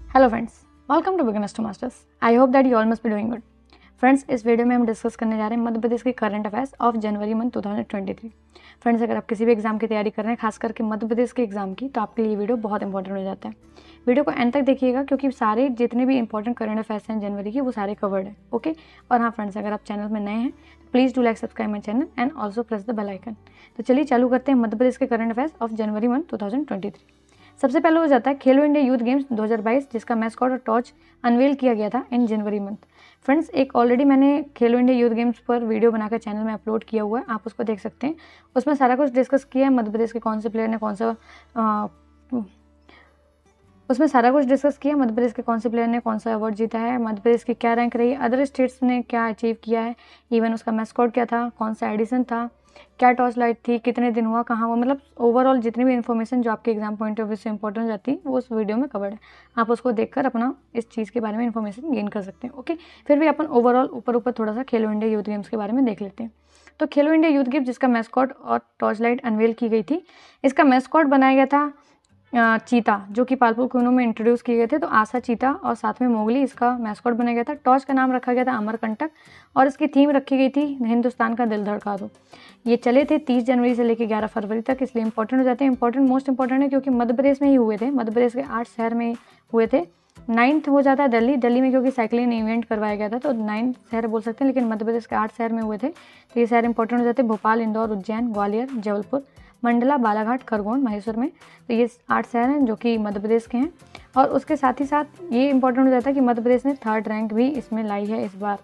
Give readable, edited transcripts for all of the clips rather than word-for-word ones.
Hello friends, welcome to beginners to masters. I hope that you all must be doing good. Friends, इस video में हम discuss करने जा रहे हैं मध्य प्रदेश के current affairs of January month 2023। Friends, अगर आप किसी भी एग्जाम की तैयारी कर रहे हैं, खास करके मध्य प्रदेश के एग्जाम की, तो आपके लिए वीडियो बहुत इंपॉर्टेंट हो जाता है। वीडियो को एंड तक देखिएगा क्योंकि सारे जितने भी इंपॉर्टेंट करंट अफेयर्स हैं जनवरी के, वो सारे कवर्ड है। ओके। और हाँ फ्रेंड्स, अगर आप चैनल में नए हैं तो please do like subscribe my channel and also press the bell icon. तो चलिए चालू करते हैं मध्य प्रदेश के current affairs of January month 2023। सबसे पहले हो जाता है खेलो इंडिया यूथ गेम्स 2022, जिसका मैस्कॉट और टॉर्च अनवेल किया गया था इन जनवरी मंथ। फ्रेंड्स, एक ऑलरेडी मैंने खेलो इंडिया यूथ गेम्स पर वीडियो बनाकर चैनल में अपलोड किया हुआ है, आप उसको देख सकते हैं। उसमें सारा कुछ डिस्कस किया है, मध्य प्रदेश के कौन से प्लेयर ने कौन सा अवार्ड जीता है, मध्य प्रदेश की क्या रैंक रही, अदर स्टेट्स ने क्या अचीव किया है, इवन उसका मैस्कॉट क्या था, कौन सा एडिशन था, क्या टॉर्च लाइट थी, कितने दिन हुआ, कहाँ हुआ, मतलब ओवरऑल जितनी भी इन्फॉर्मेशन जो आपके एग्जाम पॉइंट ऑफ व्यू से इंपॉर्टेंट हो जाती है वो उस वीडियो में कवर्ड है। आप उसको देखकर अपना इस चीज़ के बारे में इन्फॉर्मेशन गेन कर सकते हैं। ओके। फिर भी अपन ओवरऑल ऊपर थोड़ा सा खेलो इंडिया यूथ गेम्स के बारे में देख लेते हैं। तो खेलो इंडिया यूथ गेम्स जिसका मैस्कॉट और टॉर्च लाइट अनवेल की गई थी, इसका मैस्कॉट बनाया गया था चीता, जो कि पालतू खूनों में इंट्रोड्यूस किए गए थे। तो आशा चीता और साथ में मोगली इसका मैस्कॉट बनाया गया था। टॉर्च का नाम रखा गया था अमरकंटक और इसकी थीम रखी गई थी हिंदुस्तान का दिल धड़का दो। ये चले थे 30 जनवरी से लेकर 11 फरवरी तक, इसलिए इंपॉर्टेंट हो जाते हैं। मोस्ट इंपॉर्टेंट है क्योंकि मध्य प्रदेश में ही हुए थे, मध्य प्रदेश के 8 शहर में हुए थे। 9th हो जाता है दिल्ली में, क्योंकि साइक्लिंग इवेंट करवाया गया था, तो 9 शहर बोल सकते हैं, लेकिन मध्य प्रदेश के 8 शहर में हुए थे। तो ये शहर इंपॉर्टेंट हो जाते हैं: भोपाल, इंदौर, उज्जैन, ग्वालियर, जबलपुर, मंडला, बालाघाट, खरगोन, महेश्वर में। तो ये 8 शहर हैं जो कि मध्य प्रदेश के हैं। और उसके साथ ही साथ ये इंपॉर्टेंट हो जाता है कि मध्य प्रदेश ने 3rd रैंक भी इसमें लाई है इस बार।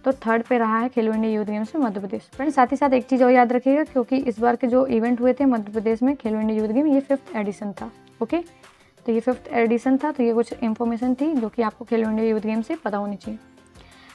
तो 3rd पे रहा है खेलो इंडिया यूथ गेम्स में मध्य प्रदेश। फ्रेंड्स, साथ ही साथ एक चीज़ और याद रखिएगा, क्योंकि इस बार के जो इवेंट हुए थे मध्य प्रदेश में खेलो इंडिया यूथ गेम, ये 5th एडिशन था। ओके। तो ये 5th एडिशन था, तो ये कुछ इन्फॉर्मेशन थी जो कि आपको खेलो इंडिया यूथ गेम से पता होनी चाहिए।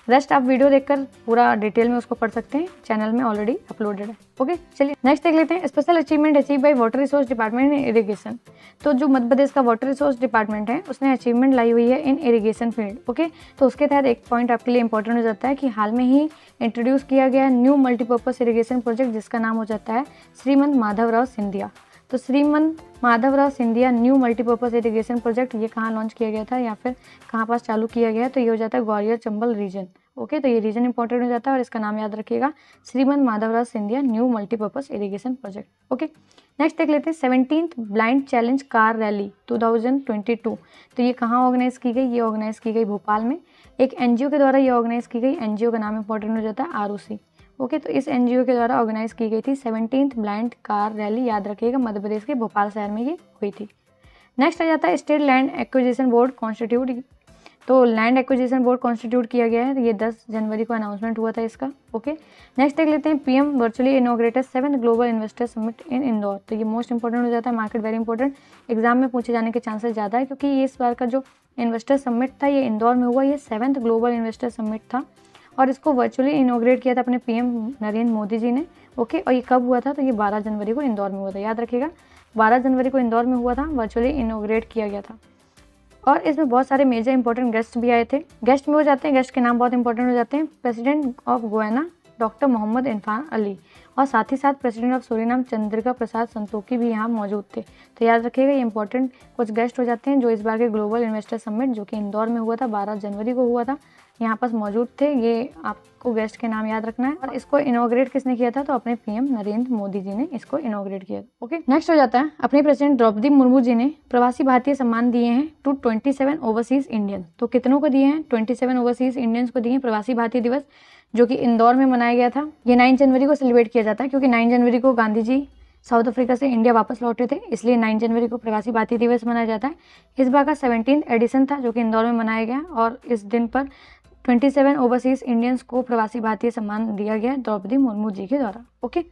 रेस्ट आप वीडियो देखकर पूरा डिटेल में उसको पढ़ सकते हैं, चैनल में ऑलरेडी अपलोडेड है। ओके, चलिए नेक्स्ट देख लेते हैं। Special achievement achieve by water resource department in irrigation. तो जो मध्य प्रदेश का वाटर रिसोर्स डिपार्टमेंट है, उसने अचीवमेंट लाई हुई है इन इरिगेशन फील्ड। ओके। तो उसके तहत एक पॉइंट आपके लिए इंपॉर्टेंट हो जाता है कि हाल में ही इंट्रोड्यूस किया गया न्यू मल्टीपर्पज इरिगेशन प्रोजेक्ट, जिसका नाम हो जाता है श्रीमंत माधवराव सिंधिया। तो Shrimant Madhavrao Scindia new multipurpose irrigation project, ये कहाँ लॉन्च किया गया था या फिर कहाँ पास चालू किया गया है? तो ये हो जाता है ग्वालियर चंबल रीजन। ओके। तो ये रीजन इंपॉर्टेंट हो जाता है और इसका नाम याद रखिएगा, Shrimant Madhavrao Scindia new multipurpose irrigation project. Okay. Next देख लेते हैं 17th blind challenge car rally 2022। तो ये कहाँ ऑर्गेनाइज की गई? ये ऑर्गेनाइज की गई भोपाल में, एक एनजीओ के द्वारा ये ऑर्गेनाइज की गई। एनजीओ का नाम इंपॉर्टेंट हो जाता है ROC। ओके। तो इस एनजीओ के द्वारा ऑर्गेनाइज की गई थी 17th ब्लाइंड कार रैली, याद रखिएगा मध्य प्रदेश के भोपाल शहर में ये हुई थी। नेक्स्ट आ जाता है state land acquisition board constitute. तो लैंड एक्विजिशन बोर्ड कॉन्स्टिट्यूट किया गया है, ये 10 जनवरी को अनाउंसमेंट हुआ था इसका। ओके। नेक्स्ट देख लेते हैं PM virtually inaugurated 7th global investor summit in Indore. तो ये मोस्ट इंपॉर्टेंट हो जाता है, मार्केट वेरी इंपॉर्टेंट, एग्जाम में पूछे जाने के चांसेस ज़्यादा है, क्योंकि ये इस बार का जो इन्वेस्टर समिट था ये इंदौर में हुआ। ये 7th ग्लोबल इन्वेस्टर समिट था और इसको वर्चुअली इनॉग्रेट किया था अपने PM नरेंद्र मोदी जी ने। ओके। और ये कब हुआ था? तो ये 12 जनवरी को इंदौर में हुआ था, याद रखिएगा 12 जनवरी को इंदौर में हुआ था, वर्चुअली इनॉग्रेट किया गया था। और इसमें बहुत सारे मेजर इंपॉर्टेंट गेस्ट भी आए थे। गेस्ट में हो जाते हैं, गेस्ट के नाम बहुत इंपॉर्टेंट हो जाते हैं: president of Guyana doctor Mohammad Irfan Ali, और साथ ही साथ president of Suriname Chandrika Prasad Santokhi भी यहाँ मौजूद थे। तो याद रखिएगा ये इंपॉर्टेंट कुछ गेस्ट हो जाते हैं जो इस बार के ग्लोबल इन्वेस्टर समिट, जो कि इंदौर में हुआ था, 12 जनवरी को हुआ था, यहाँ पास मौजूद थे। ये आपको गेस्ट के नाम याद रखना है। और इसको इनॉग्रेट किसने किया था? तो अपने PM नरेंद्र मोदी जी ने इसको इनॉग्रेट किया। ओके। नेक्स्ट हो जाता है अपने प्रेसिडेंट द्रौपदी मुर्मू जी ने प्रवासी भारतीय सम्मान दिए हैं टू 27 ओवरसीज इंडियन। तो कितनों को दिए हैं? 27 ओवरसीज इंडियंस को दिए हैं प्रवासी भारतीय दिवस, जो कि इंदौर में मनाया गया था। ये 9 जनवरी को सेलिब्रेट किया जाता है, क्योंकि 9 जनवरी को गांधी जी साउथ अफ्रीका से इंडिया वापस लौटे थे, इसलिए 9 जनवरी को प्रवासी भारतीय दिवस मनाया जाता है। इस बार का 17th एडिशन था जो कि इंदौर में मनाया गया, और इस दिन पर 27 ओवरसीज इंडियंस को प्रवासी भारतीय सम्मान दिया गया द्रौपदी मुर्मू जी के द्वारा। ओके।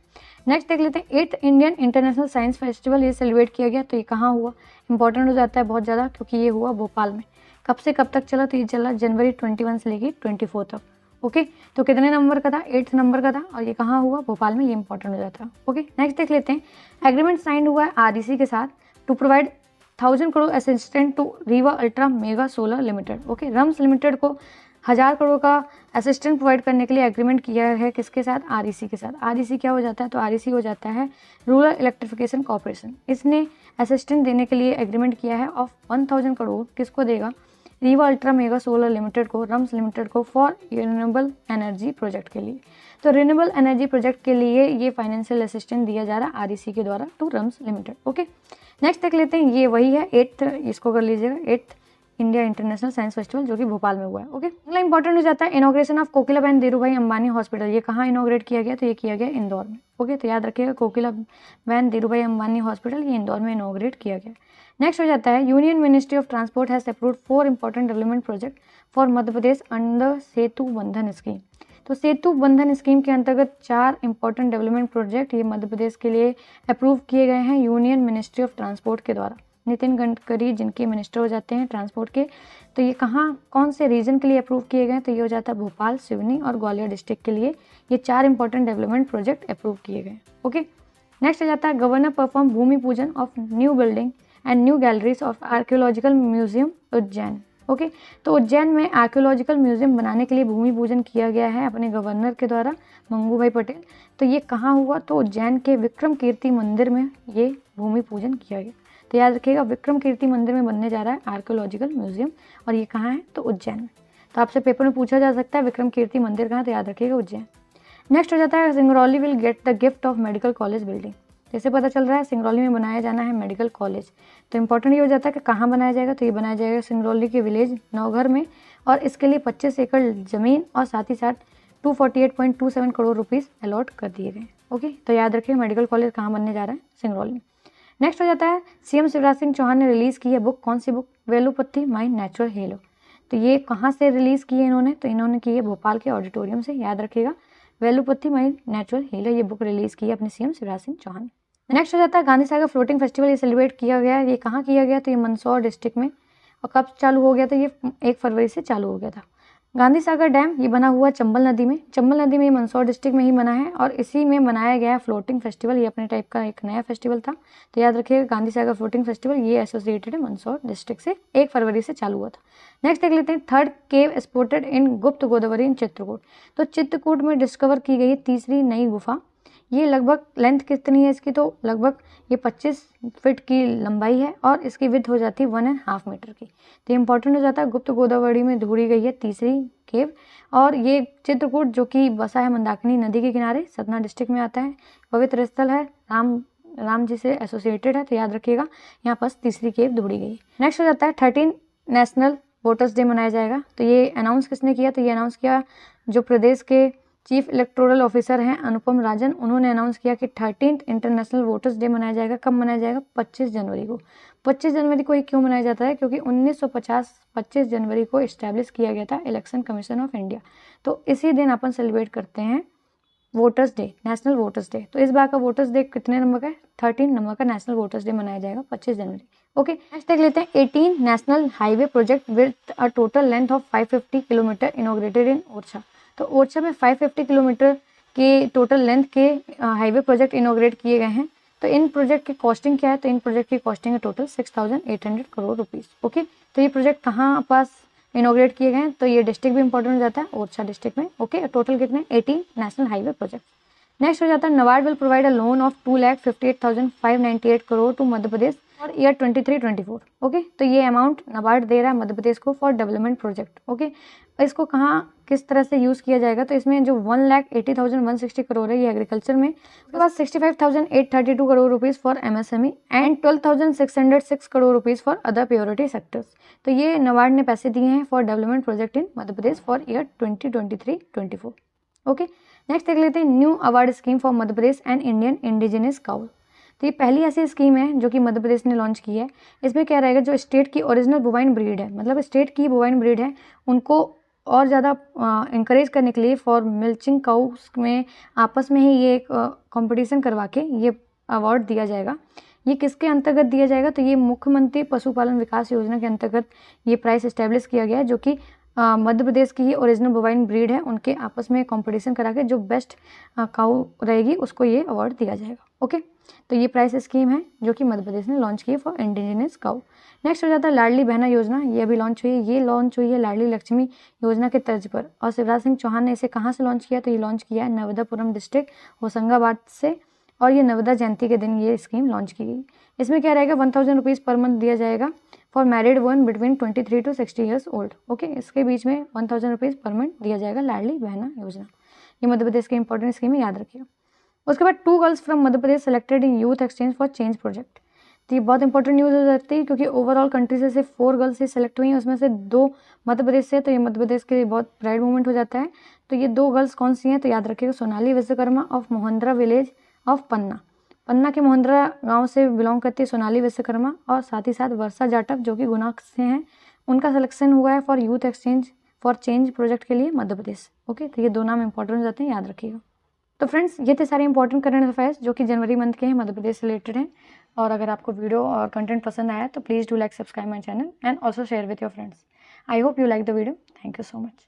नेक्स्ट देख लेते हैं 8th Indian international science festival, ये सेलिब्रेट किया गया। तो ये कहाँ हुआ? इंपॉर्टेंट हो जाता है बहुत ज़्यादा, क्योंकि ये हुआ भोपाल में। कब से कब तक चला? तो ये चला जनवरी 21 से लेकर 24 तक। ओके। तो कितने नंबर का था? 8th नंबर का था, और ये कहाँ हुआ? भोपाल में, ये इंपॉर्टेंट हो जाता है। ओके। नेक्स्ट देख लेते हैं एग्रीमेंट साइंड हुआ है REC के साथ to provide 1000 crore assistance to Rewa ultra mega solar limited. Okay. RUMS limited को 1000 करोड़ का असिस्टेंट प्रोवाइड करने के लिए एग्रीमेंट किया है किसके साथ? REC के साथ। REC क्या हो जाता है? तो REC हो जाता है रूरल इलेक्ट्रिफिकेशन कॉर्पोरेशन। इसने असिस्टेंट देने के लिए एग्रीमेंट किया है ऑफ 1000 करोड़, किसको देगा? Rewa ultra mega solar limited को, रम्स लिमिटेड को फॉर रिन्यूएबल एनर्जी प्रोजेक्ट के लिए। तो रिन्यूएबल एनर्जी प्रोजेक्ट के लिए ये फाइनेंशियल असिस्टेंस दिया जा रहा है REC के द्वारा टू रम्स लिमिटेड। ओके, नेक्स्ट देख लेते हैं, ये वही है 8th, इसको कर लीजिएगा 8th India international science festival जो कि भोपाल में हुआ है। ओके, अगला इंपॉर्टेंट हो जाता है inauguration of Kokilaben Dhirubhai Ambani hospital. ये कहाँ इनॉग्रेट किया गया? तो ये किया गया इंदौर में। ओके, तो याद रखिएगा कोकिलाबेन धीरूभाई अंबानी हॉस्पिटल ये इंदौर में इनॉग्रेट किया गया। नेक्स्ट हो जाता है union ministry of transport has approved 4 important development project for Madhya Pradesh under Setu Bandhan scheme. तो सेतु बंधन स्कीम के अंतर्गत 4 इंपॉर्टेंट डेवलपमेंट प्रोजेक्ट ये मध्य प्रदेश के लिए अप्रूव किए गए हैं यूनियन मिनिस्ट्री ऑफ ट्रांसपोर्ट के द्वारा। नितिन गडकरी जिनके मिनिस्टर हो जाते हैं ट्रांसपोर्ट के, तो ये कहाँ कौन से रीजन के लिए अप्रूव किए गए? तो ये हो जाता है भोपाल, सिवनी और ग्वालियर डिस्ट्रिक्ट के लिए ये 4 इंपॉर्टेंट डेवलपमेंट प्रोजेक्ट अप्रूव किए गए। ओके, नेक्स्ट हो जाता है गवर्नर परफॉर्म भूमि पूजन of new building and new galleries of archaeological museum Ujjain. Okay, तो उज्जैन में आर्कियोलॉजिकल म्यूजियम बनाने के लिए भूमि पूजन किया गया है अपने गवर्नर के द्वारा मंगू भाई पटेल। तो ये कहाँ हुआ? तो उज्जैन के विक्रम कीर्ति मंदिर में ये भूमि पूजन किया गया। तो याद रखिएगा विक्रम कीर्ति मंदिर में बनने जा रहा है आर्कियोलॉजिकल म्यूजियम और ये कहाँ है? तो उज्जैन में। तो आपसे पेपर में पूछा जा सकता है विक्रम कीर्ति मंदिर कहाँ? तो याद रखिएगा उज्जैन। नेक्स्ट हो जाता है Singrauli will get the gift of medical college building. जैसे पता चल रहा है सिंगरौली में बनाया जाना है मेडिकल कॉलेज। तो इंपॉर्टेंट ये हो जाता है कि कहाँ बनाया जाएगा? तो ये बनाया जाएगा सिंगरौली के विलेज नौघर में और इसके लिए 25 एकड़ ज़मीन और साथ ही साथ 248.27 करोड़ रुपीज़ अलॉट कर दिए गए। ओके, तो याद रखिए मेडिकल कॉलेज कहाँ बनने जा रहा है? सिंगरौली में। नेक्स्ट हो जाता है सीएम शिवराज सिंह चौहान ने रिलीज़ की है बुक। कौन सी book? Velupatti my natural hello. तो ये कहाँ से रिलीज़ की है इन्होंने? तो इन्होंने की है भोपाल के ऑडिटोरियम से। याद रखिएगा वेलुपत्ती माई नेचुरल हेलो ये बुक रिलीज़ की है अपने सीएम शिवराज सिंह चौहान। नेक्स्ट हो जाता है गांधी सागर फ्लोटिंग फेस्टिवल। ये सेलिब्रेट किया गया है। ये कहाँ किया गया? तो ये मंदसौर डिस्ट्रिक्ट में। और कब चालू हो गया? तो ये 1 फरवरी से चालू हो गया था। गांधी सागर डैम ये बना हुआ चंबल नदी में। चंबल नदी में ये मंदसौर डिस्ट्रिक्ट में ही बना है और इसी में मनाया गया है फ्लोटिंग फेस्टिवल। ये अपने टाइप का एक नया फेस्टिवल था। तो याद रखिएगा गांधी सागर फ्लोटिंग फेस्टिवल ये एसोसिएटेड है मंदसौर डिस्ट्रिक्ट से। 1 फरवरी से चालू हुआ था। नेक्स्ट देख लेते हैं 3rd केव स्पॉटेड इन गुप्त गोदावरी इन चित्रकूट। तो चित्रकूट में डिस्कवर की गई तीसरी नई गुफा। ये लगभग लेंथ कितनी है इसकी? तो लगभग ये 25 फीट की लंबाई है और इसकी विड्थ हो जाती है 1.5 मीटर की। तो इंपॉर्टेंट हो जाता है गुप्त गोदावरी में ढूंढी गई है तीसरी केव और ये चित्रकूट जो कि बसा है मंदाकिनी नदी के किनारे, सतना डिस्ट्रिक्ट में आता है। पवित्र स्थल है, राम जी से एसोसिएटेड है। तो याद रखिएगा यहाँ पास तीसरी केव ढूंढी गई। नेक्स्ट हो जाता है 13 नेशनल वोटर्स डे मनाया जाएगा। तो ये अनाउंस किसने किया? तो ये अनाउंस किया जो प्रदेश के चीफ इलेक्टोरल ऑफिसर हैं अनुपम राजन। उन्होंने अनाउंस किया कि 13th इंटरनेशनल वोटर्स डे मनाया जाएगा। कब मनाया जाएगा? 25 जनवरी को। 25 जनवरी को ये क्यों मनाया जाता है? क्योंकि 1950 25 जनवरी को इस्टेब्लिश किया गया था इलेक्शन कमीशन ऑफ इंडिया। तो इसी दिन अपन सेलिब्रेट करते हैं voters day, national voters day. तो इस बार का वोटर्स डे कितने नंबर का है? 13 नंबर का नेशनल वोटर्स डे मनाया जाएगा 25 जनवरी। ओके, नेक्स्ट देख लेते हैं 18 national highway project with a total length of 550 kilometre inaugurated इन ओरछा। तो ओरछा में 550 किलोमीटर के टोटल लेंथ के हाईवे प्रोजेक्ट इनॉग्रेट किए गए हैं। तो इन प्रोजेक्ट की कॉस्टिंग क्या है? तो इन प्रोजेक्ट की कॉस्टिंग है टोटल 6,800 करोड़ रुपीज़। ओके, तो ये प्रोजेक्ट कहाँ पास इनॉग्रेट किए गए हैं? तो ये डिस्ट्रिक्ट भी इंपॉर्टेंट हो जाता है ओरछा डिस्ट्रिक्ट में। ओके, टोटल कितने? 80 नेशनल हाईवे प्रोजेक्ट। नेक्स्ट हो जाता है NABARD will provide a loan of 2,58,598 crore to Madhya Pradesh for year 23-24। Okay, तो ये अमाउंट नबार्ड दे रहा है मध्य प्रदेश को फॉर डेवलपमेंट प्रोजेक्ट। ओके, इसको कहाँ किस तरह से यूज़ किया जाएगा? तो इसमें जो 1,80,160 करोड़ है ये एग्रीकल्चर में, उसके बाद 65,832 crore rupees for MSME and 12,606 crore rupees for other purity sectors. तो ये नबार्ड ने पैसे दिए हैं for development project in Madhya Pradesh for year 2023-24। Okay, next देख लेते हैं new award scheme for Madhya Pradesh and Indian indigenous cow. तो ये पहली ऐसी स्कीम है जो कि मध्य प्रदेश ने लॉन्च की है। इसमें क्या रहेगा? जो स्टेट की ओरिजिनल बोवाइन ब्रीड है, मतलब स्टेट की बोवाइन ब्रीड है, उनको और ज़्यादा इंकरेज करने के लिए फॉर मिल्चिंग काउस में आपस में ही ये एक कंपटीशन करवा के ये अवार्ड दिया जाएगा। ये किसके अंतर्गत दिया जाएगा? तो ये मुख्यमंत्री पशुपालन विकास योजना के अंतर्गत ये प्राइस इस्टेब्लिश किया गया है, जो कि मध्य प्रदेश की ही ओरिजिनल बोवाइन ब्रीड है, उनके आपस में कंपटीशन करा के जो बेस्ट काऊ रहेगी उसको ये अवार्ड दिया जाएगा। ओके, तो ये प्राइस स्कीम है जो कि मध्य प्रदेश ने लॉन्च की है फॉर इंडिजिनस काऊ। नेक्स्ट हो जाता है लाडली बहना योजना। ये अभी लॉन्च हुई है। ये लॉन्च हुई है लाडली लक्ष्मी योजना के तर्ज पर और शिवराज सिंह चौहान ने इसे कहाँ से लॉन्च किया? तो ये लॉन्च किया है नर्मदापुरम डिस्ट्रिक्ट होशंगाबाद से और ये नर्मदा जयंती के दिन ये स्कीम लॉन्च की गई। इसमें क्या रहेगा? 1,000 रुपीज़ पर मंथ दिया जाएगा for married woman between 23 to 60 years old. Okay, इसके बीच में 1000 रुपीज़ पर मंथ दिया जाएगा लाडली बहना योजना। ये मध्य प्रदेश की इंपॉर्टेंट स्कीम है, याद रखिएगा। उसके बाद 2 girls from Madhya Pradesh selected in youth exchange for change project. तो ये बहुत इंपॉर्टेंट न्यूज़ हो जाती है क्योंकि ओवरऑल कंट्री से सिर्फ 4 गर्ल्स ही सेलेक्ट हुई हैं, उसमें से 2 मध्य प्रदेश से, तो ये मध्य प्रदेश के लिए बहुत प्राइड मोमेंट हो जाता है। तो ये 2 गर्ल्स कौन सी हैं, तो याद रखिएगा, Sonali Vishwakarma of Mohandra village of Panna. Panna के मोहंद्रा गांव से बिलोंग करती है सोनाली विश्वकर्मा, और साथ ही साथ वर्षा जाटव जो कि गुना से हैं, उनका सिलेक्शन हुआ है for youth exchange for change project के लिए मध्य प्रदेश। ओके, तो ये 2 नाम इंपॉर्टेंट हो जाते हैं, याद रखिएगा। तो फ्रेंड्स, ये थे सारे इंपॉर्टेंट करंट अफेयर्स जो कि जनवरी मंथ के हैं, मध्य प्रदेश से रिलेटेड हैं। और अगर आपको वीडियो और कंटेंट पसंद आया तो please do like, subscribe my channel and also share with your friends. I hope you like the video. Thank you so much.